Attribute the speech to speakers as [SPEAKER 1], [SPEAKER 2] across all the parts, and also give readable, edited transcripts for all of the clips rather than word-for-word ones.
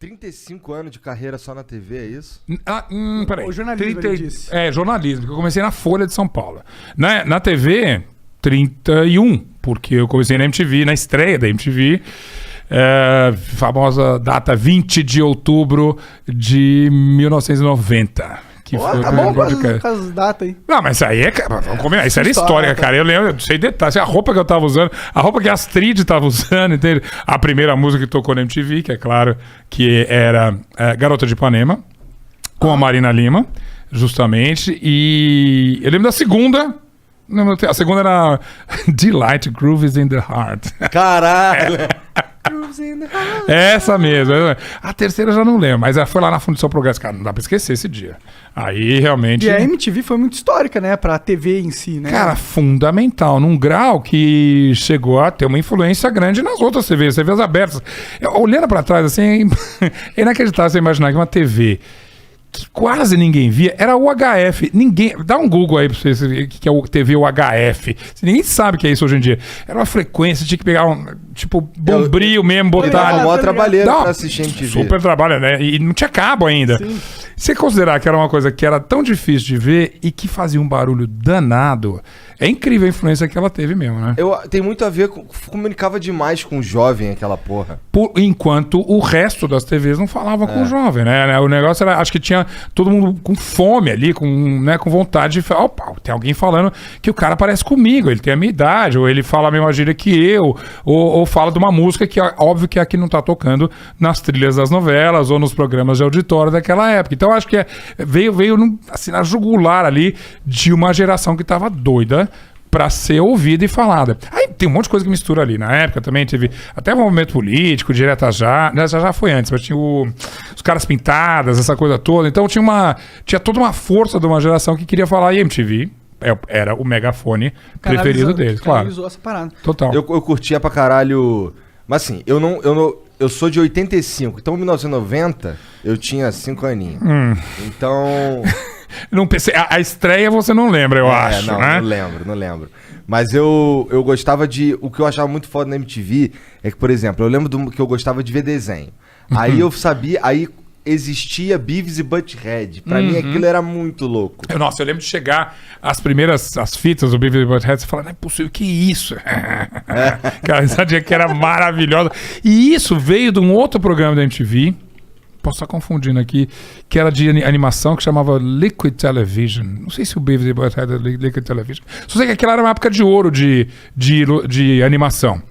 [SPEAKER 1] 35 anos de carreira só na TV, é isso?
[SPEAKER 2] Peraí.
[SPEAKER 3] O jornalismo, ele disse.
[SPEAKER 2] Jornalismo, que eu comecei na Folha de São Paulo. Na TV, 31, porque eu comecei na MTV, na estreia da MTV, famosa data 20 de outubro de 1990. Que foi
[SPEAKER 3] Tá bom com as datas aí.
[SPEAKER 2] Não, mas isso aí vamos combinar, isso era história, cara. Eu lembro, eu sei detalhes. A roupa que eu tava usando, a roupa que a Astrid tava usando, entende? A primeira música que tocou na MTV, que é claro que era Garota de Ipanema, com a Marina Lima, justamente. E eu lembro da segunda. A segunda era Delight Grooves in the Heart.
[SPEAKER 1] Caralho!
[SPEAKER 2] Essa mesmo. A terceira eu já não lembro, mas ela foi lá na Fundição Progresso. Cara, não dá pra esquecer esse dia. Aí realmente.
[SPEAKER 3] E a MTV foi muito histórica, né? Pra TV em si, né?
[SPEAKER 2] Cara, fundamental. Num grau que chegou a ter uma influência grande nas outras TVs abertas. Olhando pra trás, assim, é inacreditável você imaginar que uma TV que quase ninguém via, era o UHF. Ninguém. Dá um Google aí pra vocês ver o que é o TV UHF. Ninguém sabe o que é isso hoje em dia. Era uma frequência, tinha que pegar bombril mesmo, botar ali.
[SPEAKER 1] Mó trabalheiro pra assistir MTV.
[SPEAKER 2] Super trabalho, né? E não tinha cabo ainda.
[SPEAKER 3] Sim.
[SPEAKER 2] Você considerar que era uma coisa que era tão difícil de ver e que fazia um barulho danado, é incrível a influência que ela teve mesmo, né?
[SPEAKER 1] Tem muito a ver com... Comunicava demais com o jovem, aquela porra.
[SPEAKER 2] Enquanto o resto das TVs não falava com o jovem, né? O negócio era... Acho que tinha todo mundo com fome ali, com vontade de falar, opa, tem alguém falando que o cara parece comigo, ele tem a minha idade, ou ele fala a mesma gíria que eu, ou fala de uma música que óbvio que aqui não tá tocando nas trilhas das novelas ou nos programas de auditório daquela época. Então acho que veio assim, na jugular ali de uma geração que tava doida pra ser ouvida e falada. Aí tem um monte de coisa que mistura ali. Na época também teve até um movimento político, Direta já foi antes, mas tinha os caras pintadas, essa coisa toda. Então tinha toda uma força de uma geração que queria falar, e MTV era o megafone preferido deles, claro.
[SPEAKER 3] Essa parada.
[SPEAKER 2] Total.
[SPEAKER 1] Eu curtia pra caralho... Mas assim, eu sou de 85, então em 1990 eu tinha 5 aninhos. Então...
[SPEAKER 2] Não pensei, a estreia você não lembra, eu acho, né?
[SPEAKER 1] Não lembro. Mas eu gostava de... O que eu achava muito foda na MTV é que, por exemplo, eu lembro que eu gostava de ver desenho. Aí eu sabia... Aí existia Beavis e Butthead. Pra mim aquilo era muito louco.
[SPEAKER 2] Nossa, eu lembro de chegar as fitas do Beavis e Butthead e falar, não é possível, que isso? Cara, essa dia que era maravilhosa. E isso veio de um outro programa da MTV, posso estar confundindo aqui, que era de animação, que chamava Liquid Television. Não sei se o Beavis e Butthead era Liquid Television. Só sei que aquela era uma época de ouro de animação.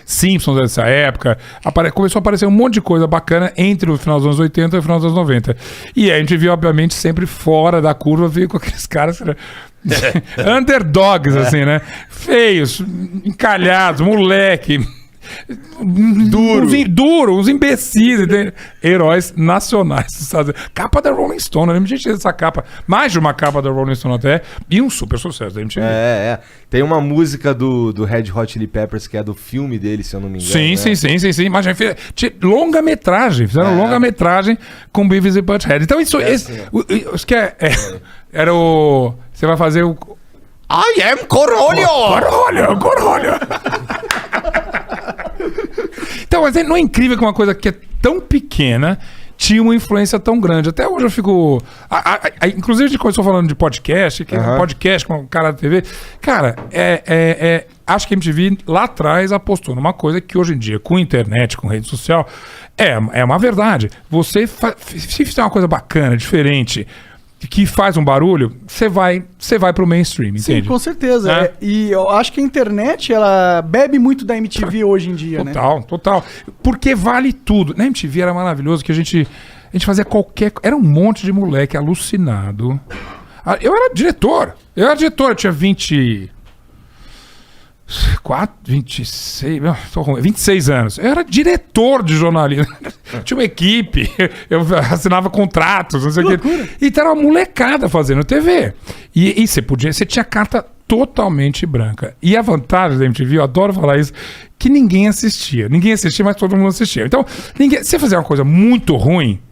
[SPEAKER 2] Simpsons dessa época, começou a aparecer um monte de coisa bacana entre o final dos anos 80 e o final dos anos 90. E a gente viu, obviamente, sempre fora da curva, veio com aqueles caras underdogs, assim, né? Feios, encalhados, moleque... Duro, uns imbecis, heróis nacionais. Capa da Rolling Stone, eu lembro de gente dessa capa, mais de uma capa da Rolling Stone até, e um super sucesso da MTV.
[SPEAKER 1] Tem uma música do Red Hot Chili Peppers que é do filme dele, se eu não me engano. Sim.
[SPEAKER 2] Mas longa-metragem, fizeram longa-metragem com Beavis e Butthead. Então isso que era o... Você vai fazer o...
[SPEAKER 1] I am Corolho!
[SPEAKER 2] Corolho! Então, mas não é incrível que uma coisa que é tão pequena tinha uma influência tão grande. Até hoje eu fico... inclusive, a gente começou falando de podcast, que é um podcast com o cara da TV. Cara, acho que a MTV lá atrás apostou numa coisa que hoje em dia, com internet, com rede social, é uma verdade. Se fizer uma coisa bacana, diferente, que faz um barulho, você vai pro mainstream, entende?
[SPEAKER 3] Sim, com certeza. E eu acho que a internet, ela bebe muito da MTV hoje em dia,
[SPEAKER 2] Total. Porque vale tudo. Na MTV era maravilhoso que a gente fazia era um monte de moleque alucinado. Eu era diretor, eu tinha 26 anos. Eu era diretor de jornalismo. Tinha uma equipe, eu assinava contratos, não sei o quê. Então era uma molecada fazendo TV. E você tinha carta totalmente branca. E a vantagem da MTV, eu adoro falar isso, que ninguém assistia. Ninguém assistia, mas todo mundo assistia. Então, você fazia uma coisa muito ruim,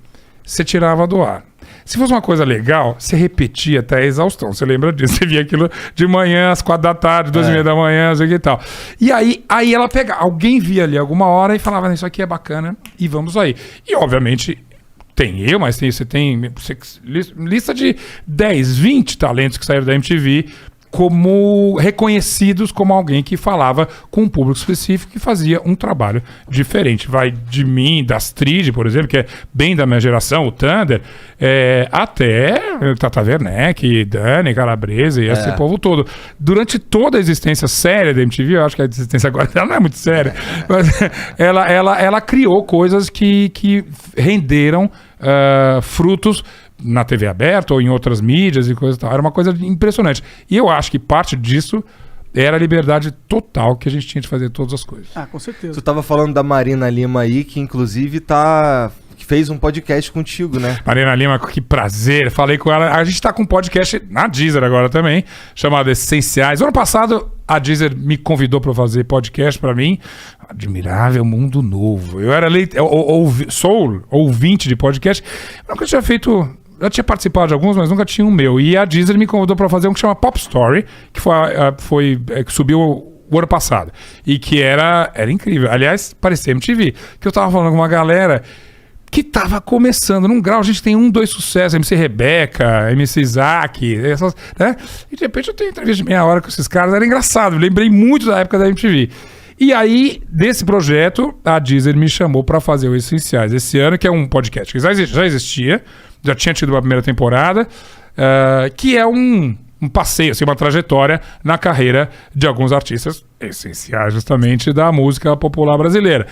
[SPEAKER 2] você tirava do ar. se fosse uma coisa legal, você repetia até a exaustão. Você lembra disso? Você via aquilo de manhã, às 4 da tarde, 2h30 da manhã, não sei o que e tal. E aí ela pegava, alguém via ali alguma hora e falava, isso aqui é bacana e vamos aí. E obviamente tem eu, mas você tem lista de 10, 20 talentos que saíram da MTV como reconhecidos como alguém que falava com um público específico e fazia um trabalho diferente. Vai de mim, da Astrid, por exemplo, que é bem da minha geração, o Thunder, até Tata Werneck, Dani, Calabrese e esse povo todo. Durante toda a existência séria da MTV, eu acho que a existência agora dela não é muito séria, mas ela criou coisas que renderam frutos na TV aberta ou em outras mídias e coisa e tal. Era uma coisa impressionante. E eu acho que parte disso era a liberdade total que a gente tinha de fazer todas as coisas.
[SPEAKER 3] Ah, com certeza.
[SPEAKER 1] Tu tava falando da Marina Lima aí, que inclusive que fez um podcast contigo, né?
[SPEAKER 2] Marina Lima, que prazer. Falei com ela. A gente tá com um podcast na Deezer agora também, chamado Essenciais. Ano passado, a Deezer me convidou para fazer podcast para mim. Admirável Mundo Novo. Eu era sou ouvinte de podcast. Eu nunca tinha feito... Eu tinha participado de alguns, mas nunca tinha um meu. E a Deezer me convidou para fazer um que chama Pop Story, que que subiu o ano passado. E que era incrível. Aliás, parecia MTV. Que eu tava falando com uma galera que tava começando num grau. A gente tem 2 sucessos, MC Rebeca, MC Isaac, né? E de repente eu tenho entrevista de meia hora com esses caras. Era engraçado. Lembrei muito da época da MTV. E aí, desse projeto, a Deezer me chamou para fazer o Essenciais esse ano, que é um podcast que já existia, já tinha tido uma primeira temporada, que é um passeio, assim, uma trajetória na carreira de alguns artistas essenciais, justamente, da música popular brasileira.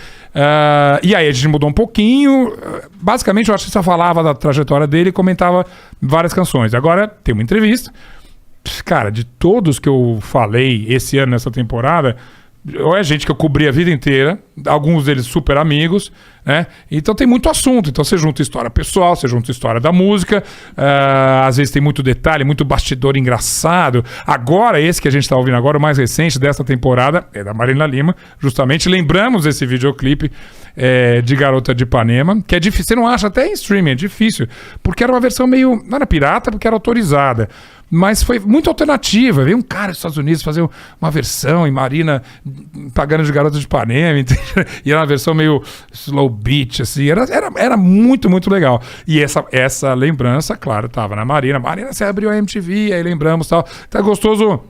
[SPEAKER 2] E aí a gente mudou um pouquinho. Basicamente, o artista falava da trajetória dele e comentava várias canções. Agora, tem uma entrevista. Cara, de todos que eu falei esse ano, nessa temporada... Ou é gente que eu cobri a vida inteira, alguns deles super amigos, né? Então tem muito assunto. Então você junta história pessoal, você junta história da música, às vezes tem muito detalhe, muito bastidor engraçado. Agora, esse que a gente está ouvindo agora, o mais recente dessa temporada, é da Marina Lima, justamente. Lembramos esse videoclipe de Garota de Ipanema, que é difícil, você não acha até em streaming, é difícil, porque era uma versão meio, não era pirata, porque era autorizada. Mas foi muito alternativa. Veio um cara dos Estados Unidos fazer uma versão e Marina pagando de Garota de Ipanema. E era uma versão meio slow beat, assim. Era muito, muito legal. E essa lembrança, claro, tava na Marina. Marina, você abriu a MTV, aí lembramos e tal. Então é gostoso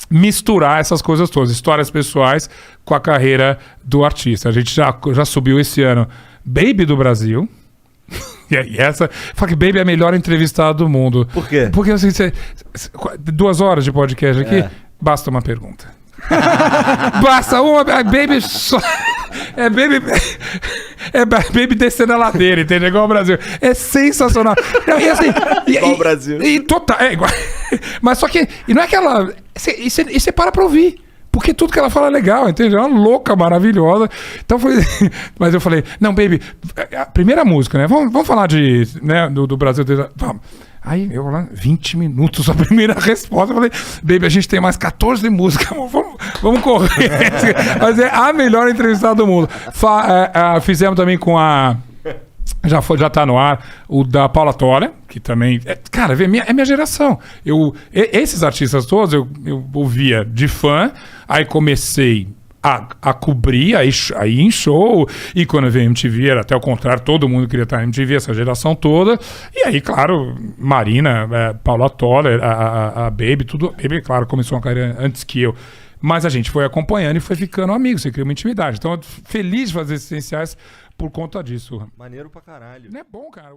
[SPEAKER 2] misturar essas coisas todas. Histórias pessoais com a carreira do artista. A gente já subiu esse ano Baby do Brasil. E essa, Fuck Baby é a melhor entrevistada do mundo.
[SPEAKER 1] Por quê?
[SPEAKER 2] Porque assim, 2 horas de podcast aqui, basta uma pergunta. Basta uma, Baby só. Baby descendo a ladeira, entendeu? Igual o Brasil. É sensacional. E assim,
[SPEAKER 1] igual o Brasil.
[SPEAKER 2] Total, igual. Mas só que, e não é que ela. E você para pra ouvir. Porque tudo que ela fala é legal, entende? É uma louca, maravilhosa. Então foi... Mas eu falei, não, Baby, a primeira música, né? Vamos falar do Brasil. Vamos. Aí eu lá, 20 minutos a primeira resposta. Eu falei, Baby, a gente tem mais 14 músicas. Vamos correr. Mas é a melhor entrevistada do mundo. Fizemos também com a... Já tá no ar o da Paula Toller, que também... cara, é minha geração. Esses artistas todos eu ouvia de fã, aí comecei a cobrir, aí em show, e quando eu veio MTV era até o contrário, todo mundo queria estar na MTV, essa geração toda. E aí, claro, Marina, Paula Toller, a Baby, tudo... Baby, claro, começou uma carreira antes que eu. Mas a gente foi acompanhando e foi ficando amigo, você cria uma intimidade. Então, eu tô feliz de fazer Essenciais por conta disso.
[SPEAKER 1] Maneiro pra caralho.
[SPEAKER 2] Não é bom, cara.